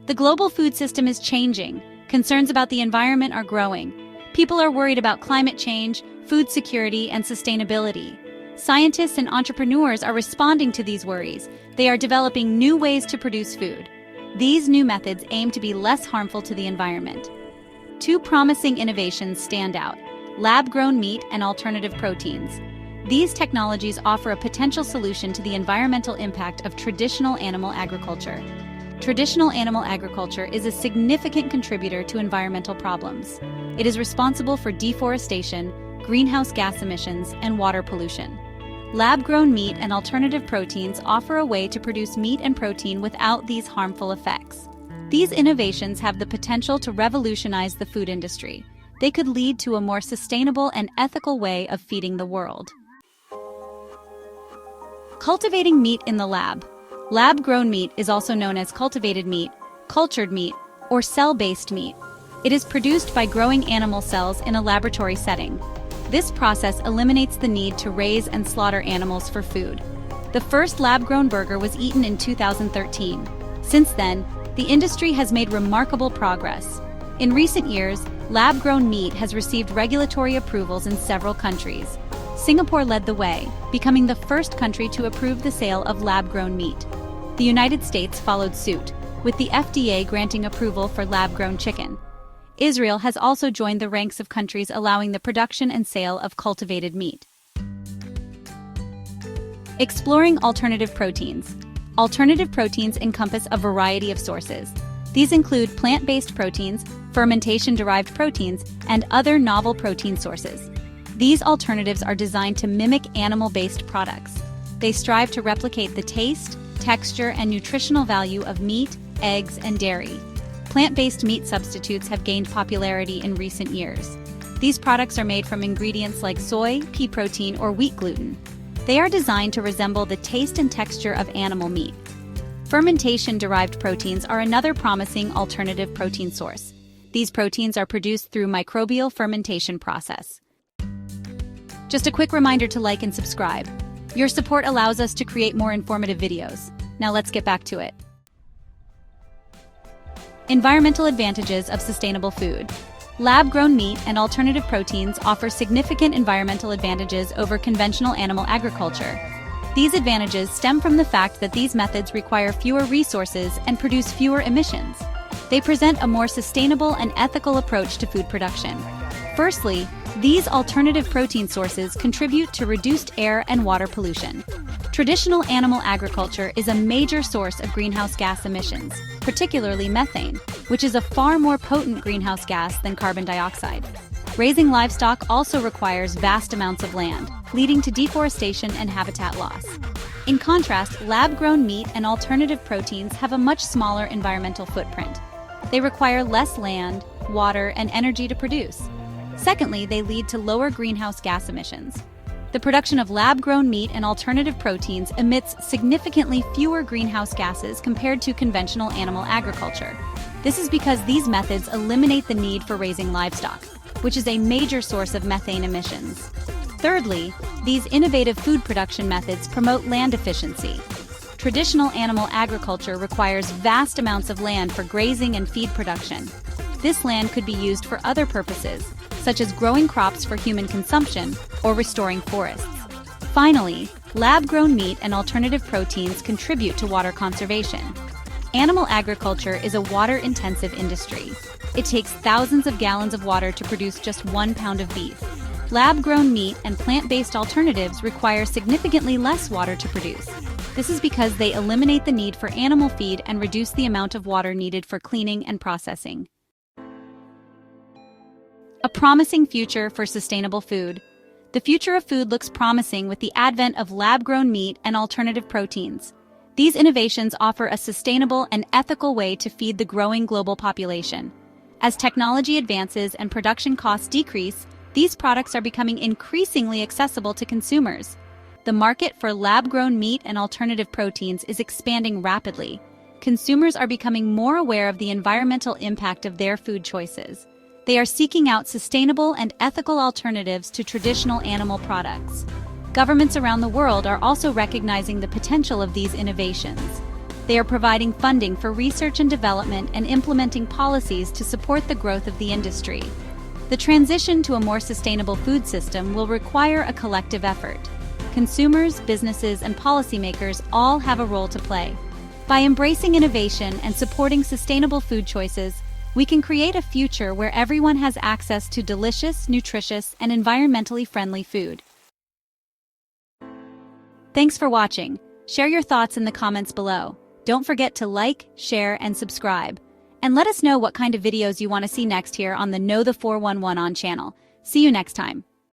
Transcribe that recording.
The global food system is changing. Concerns about the environment are growing. People are worried about climate change, food security, and sustainability. Scientists and entrepreneurs are responding to these worries. They are developing new ways to produce food. These new methods aim to be less harmful to the environment. Two promising innovations stand out: lab-grown meat and alternative proteins. These technologies offer a potential solution to the environmental impact of traditional animal agriculture. Traditional animal agriculture is a significant contributor to environmental problems. It is responsible for deforestation, greenhouse gas emissions, and water pollution. Lab-grown meat and alternative proteins offer a way to produce meat and protein without these harmful effects. These innovations have the potential to revolutionize the food industry. They could lead to a more sustainable and ethical way of feeding the world. Cultivating meat in the lab. Lab-grown meat is also known as cultivated meat, cultured meat, or cell-based meat. It is produced by growing animal cells in a laboratory setting. This process eliminates the need to raise and slaughter animals for food. The first lab-grown burger was eaten in 2013. Since then, the industry has made remarkable progress. In recent years, lab-grown meat has received regulatory approvals in several countries. Singapore led the way, becoming the first country to approve the sale of lab-grown meat. The United States followed suit, with the FDA granting approval for lab-grown chicken. Israel has also joined the ranks of countries allowing the production and sale of cultivated meat. Exploring alternative proteins. Alternative proteins encompass a variety of sources. These include plant-based proteins, fermentation-derived proteins, and other novel protein sources. These alternatives are designed to mimic animal-based products. They strive to replicate the taste, texture, and nutritional value of meat, eggs, and dairy. Plant-based meat substitutes have gained popularity in recent years. These products are made from ingredients like soy, pea protein, or wheat gluten. They are designed to resemble the taste and texture of animal meat. Fermentation-derived proteins are another promising alternative protein source. These proteins are produced through microbial fermentation process. Just a quick reminder to like and subscribe. Your support allows us to create more informative videos. Now let's get back to it. Environmental advantages of sustainable food. Lab-grown meat and alternative proteins offer significant environmental advantages over conventional animal agriculture. These advantages stem from the fact that these methods require fewer resources and produce fewer emissions. They present a more sustainable and ethical approach to food production. Firstly, these alternative protein sources contribute to reduced air and water pollution. Traditional animal agriculture is a major source of greenhouse gas emissions, particularly methane, which is a far more potent greenhouse gas than carbon dioxide. Raising livestock also requires vast amounts of land, leading to deforestation and habitat loss. In contrast, lab-grown meat and alternative proteins have a much smaller environmental footprint. They require less land, water, and energy to produce. Secondly, they lead to lower greenhouse gas emissions. The production of lab-grown meat and alternative proteins emits significantly fewer greenhouse gases compared to conventional animal agriculture. This is because these methods eliminate the need for raising livestock, which is a major source of methane emissions. Thirdly, these innovative food production methods promote land efficiency. Traditional animal agriculture requires vast amounts of land for grazing and feed production. This land could be used for other purposes, such as growing crops for human consumption or restoring forests. Finally, lab-grown meat and alternative proteins contribute to water conservation. Animal agriculture is a water-intensive industry. It takes thousands of gallons of water to produce just 1 pound of beef. Lab-grown meat and plant-based alternatives require significantly less water to produce. This is because they eliminate the need for animal feed and reduce the amount of water needed for cleaning and processing. A promising future for sustainable food. The future of food looks promising with the advent of lab-grown meat and alternative proteins. These innovations offer a sustainable and ethical way to feed the growing global population. As technology advances and production costs decrease, these products are becoming increasingly accessible to consumers. The market for lab-grown meat and alternative proteins is expanding rapidly. Consumers are becoming more aware of the environmental impact of their food choices. They are seeking out sustainable and ethical alternatives to traditional animal products. Governments around the world are also recognizing the potential of these innovations. They are providing funding for research and development and implementing policies to support the growth of the industry. The transition to a more sustainable food system will require a collective effort. Consumers, businesses, and policymakers all have a role to play. By embracing innovation and supporting sustainable food choices, we can create a future where everyone has access to delicious, nutritious, and environmentally friendly food. Thanks for watching. Share your thoughts in the comments below. Don't forget to like, share, and subscribe. And let us know what kind of videos you want to see next here on the Know the 411 channel. See you next time.